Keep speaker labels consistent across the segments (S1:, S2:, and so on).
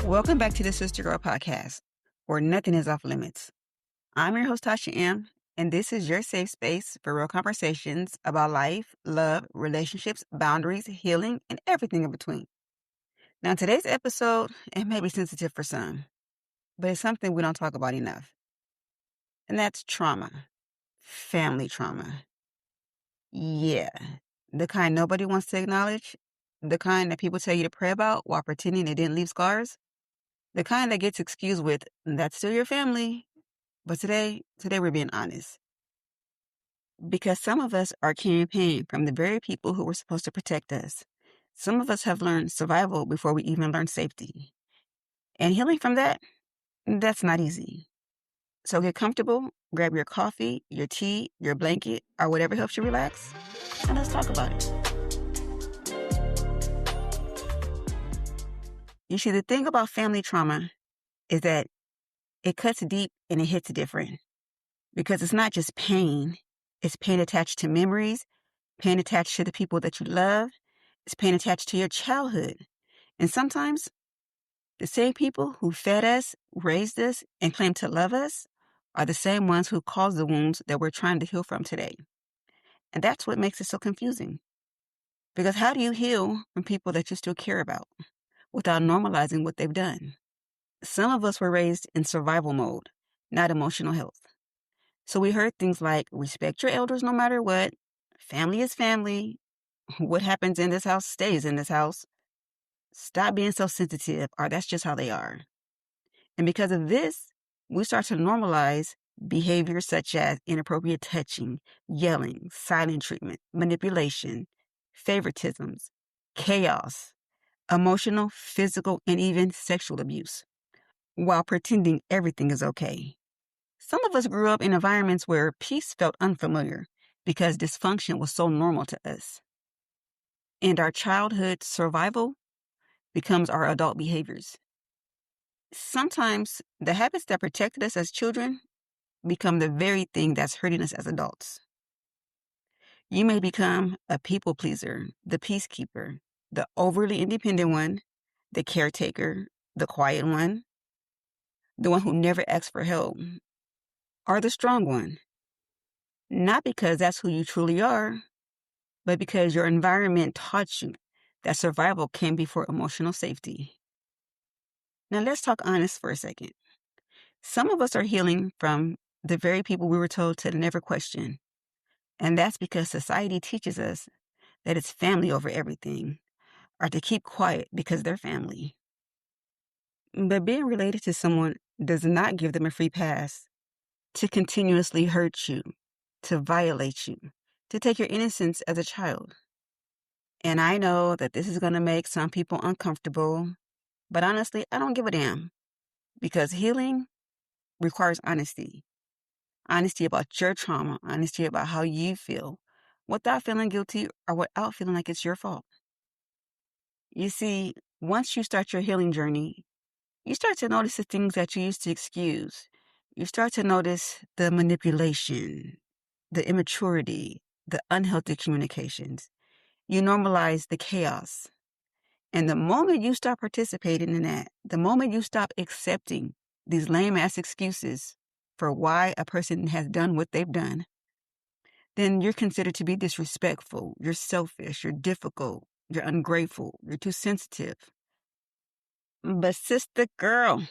S1: Welcome back to the Sista Gurl Podcast, where nothing is off limits. I'm your host, Tasha M., and this is your safe space for real conversations about life, love, relationships, boundaries, healing, and everything in between. Now, today's episode, it may be sensitive for some, but it's something we don't talk about enough. And that's trauma. Family trauma. Yeah. The kind nobody wants to acknowledge. The kind that people tell you to pray about while pretending they didn't leave scars. The kind that gets excused with, that's still your family. But today we're being honest. Because some of us are carrying pain from the very people who were supposed to protect us. Some of us have learned survival before we even learned safety. And healing from that's not easy. So get comfortable, grab your coffee, your tea, your blanket, or whatever helps you relax, and let's talk about it. You see, the thing about family trauma is that it cuts deep and it hits different. Because it's not just pain. It's pain attached to memories, pain attached to the people that you love. It's pain attached to your childhood. And sometimes the same people who fed us, raised us, and claim to love us are the same ones who caused the wounds that we're trying to heal from today. And that's what makes it so confusing. Because how do you heal from people that you still care about without normalizing what they've done? Some of us were raised in survival mode, not emotional health. So we heard things like, respect your elders no matter what, family is family, what happens in this house stays in this house, stop being so sensitive, or that's just how they are. And because of this, we start to normalize behaviors such as inappropriate touching, yelling, silent treatment, manipulation, favoritisms, chaos, emotional, physical, and even sexual abuse, while pretending everything is okay. Some of us grew up in environments where peace felt unfamiliar because dysfunction was so normal to us. And our childhood survival becomes our adult behaviors. Sometimes the habits that protected us as children become the very thing that's hurting us as adults. You may become a people pleaser, the peacekeeper, the overly independent one, the caretaker, the quiet one, the one who never asks for help, or the strong one. Not because that's who you truly are, but because your environment taught you that survival came before emotional safety. Now let's talk honest for a second. Some of us are healing from the very people we were told to never question. And that's because society teaches us that it's family over everything, or to keep quiet because they're family. But being related to someone does not give them a free pass to continuously hurt you, to violate you, to take your innocence as a child. And I know that this is going to make some people uncomfortable, but honestly, I don't give a damn, because healing requires honesty. Honesty about your trauma, honesty about how you feel, without feeling guilty or without feeling like it's your fault. You see, once you start your healing journey, you start to notice the things that you used to excuse. You start to notice the manipulation, the immaturity, the unhealthy communications. You normalize the chaos. And the moment you stop participating in that, the moment you stop accepting these lame-ass excuses for why a person has done what they've done, then you're considered to be disrespectful, you're selfish, you're difficult, you're ungrateful, you're too sensitive. But Sista Gurl,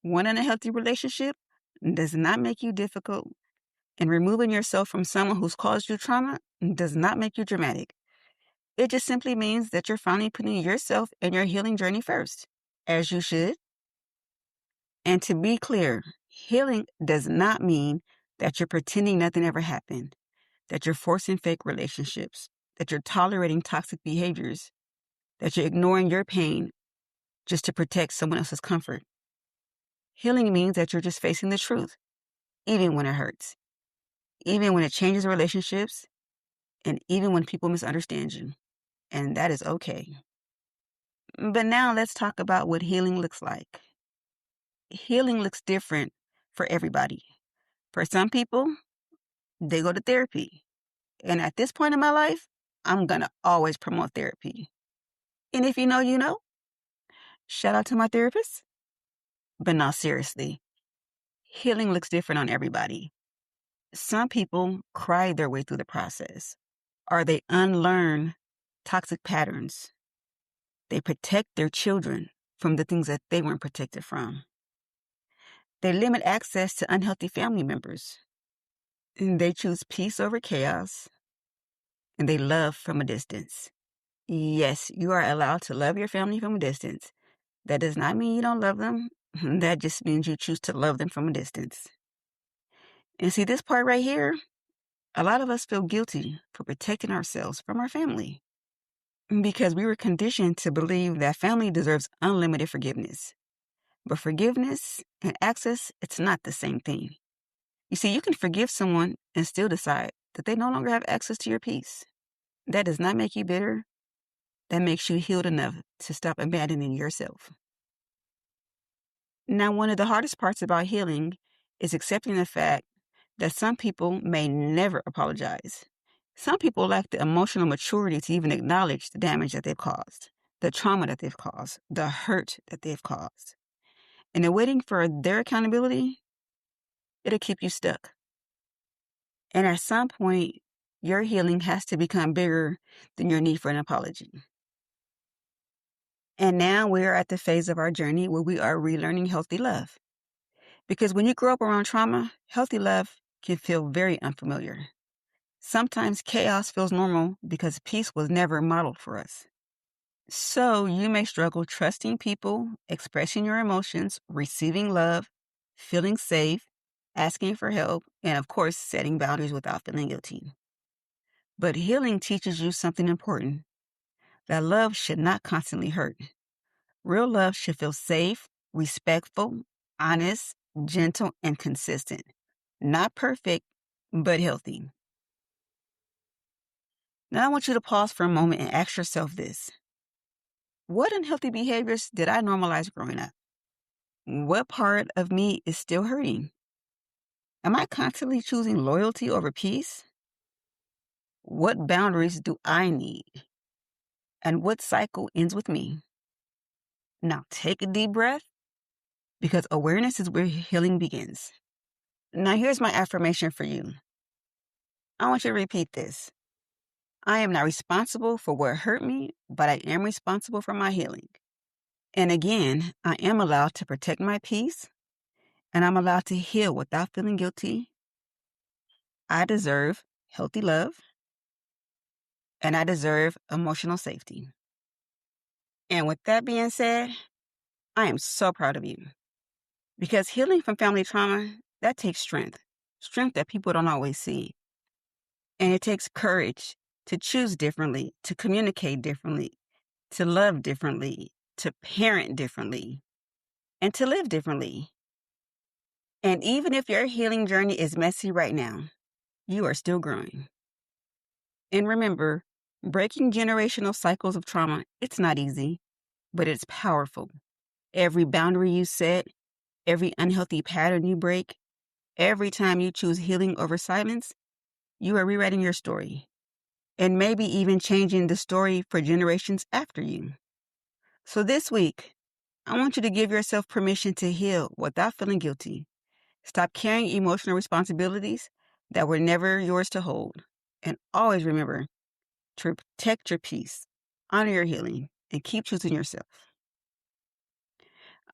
S1: wanting a healthy relationship does not make you difficult, and removing yourself from someone who's caused you trauma does not make you dramatic. It just simply means that you're finally putting yourself and your healing journey first, as you should. And to be clear, healing does not mean that you're pretending nothing ever happened, that you're forcing fake relationships, that you're tolerating toxic behaviors, that you're ignoring your pain just to protect someone else's comfort. Healing means that you're just facing the truth, even when it hurts, even when it changes relationships, and even when people misunderstand you. And that is okay. But now let's talk about what healing looks like. Healing looks different for everybody. For some people, they go to therapy. And at this point in my life, I'm going to always promote therapy. And if you know, you know. Shout out to my therapist. But no, seriously, healing looks different on everybody. Some people cry their way through the process, or they unlearn toxic patterns. They protect their children from the things that they weren't protected from. They limit access to unhealthy family members. And they choose peace over chaos. And they love from a distance. Yes, you are allowed to love your family from a distance. That does not mean you don't love them. That just means you choose to love them from a distance. And see, this part right here, a lot of us feel guilty for protecting ourselves from our family because we were conditioned to believe that family deserves unlimited forgiveness. But forgiveness and access, it's not the same thing. You see, you can forgive someone and still decide that they no longer have access to your peace. That does not make you bitter. That makes you healed enough to stop abandoning yourself. Now, one of the hardest parts about healing is accepting the fact that some people may never apologize. Some people lack the emotional maturity to even acknowledge the damage that they've caused, the trauma that they've caused, the hurt that they've caused. And in waiting for their accountability, it'll keep you stuck. And at some point, your healing has to become bigger than your need for an apology. And now we're at the phase of our journey where we are relearning healthy love. Because when you grow up around trauma, healthy love can feel very unfamiliar. Sometimes chaos feels normal because peace was never modeled for us. So you may struggle trusting people, expressing your emotions, receiving love, feeling safe, asking for help, and of course, setting boundaries without feeling guilty. But healing teaches you something important, that love should not constantly hurt. Real love should feel safe, respectful, honest, gentle, and consistent. Not perfect, but healthy. Now I want you to pause for a moment and ask yourself this. What unhealthy behaviors did I normalize growing up? What part of me is still hurting? Am I constantly choosing loyalty over peace? What boundaries do I need? And what cycle ends with me? Now take a deep breath, because awareness is where healing begins. Now here's my affirmation for you. I want you to repeat this. I am not responsible for what hurt me, but I am responsible for my healing. And again, I am allowed to protect my peace, and I'm allowed to heal without feeling guilty. I deserve healthy love, and I deserve emotional safety. And with that being said, I am so proud of you, because healing from family trauma, that takes strength that people don't always see. And it takes courage to choose differently, to communicate differently, to love differently, to parent differently, and to live differently. And even if your healing journey is messy right now, you are still growing. And remember, breaking generational cycles of trauma, it's not easy, but it's powerful. Every boundary you set, every unhealthy pattern you break, every time you choose healing over silence, you are rewriting your story. And maybe even changing the story for generations after you. So this week, I want you to give yourself permission to heal without feeling guilty. Stop carrying emotional responsibilities that were never yours to hold. And always remember to protect your peace, honor your healing, and keep choosing yourself.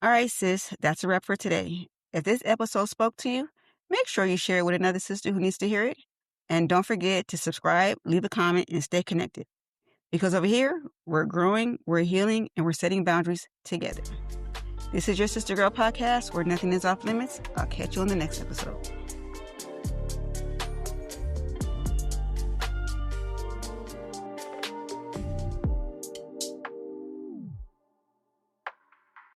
S1: All right, sis, that's a wrap for today. If this episode spoke to you, make sure you share it with another sister who needs to hear it. And don't forget to subscribe, leave a comment, and stay connected. Because over here, we're growing, we're healing, and we're setting boundaries together. This is your Sista Gurl Podcast, where nothing is off limits. I'll catch you on the next episode.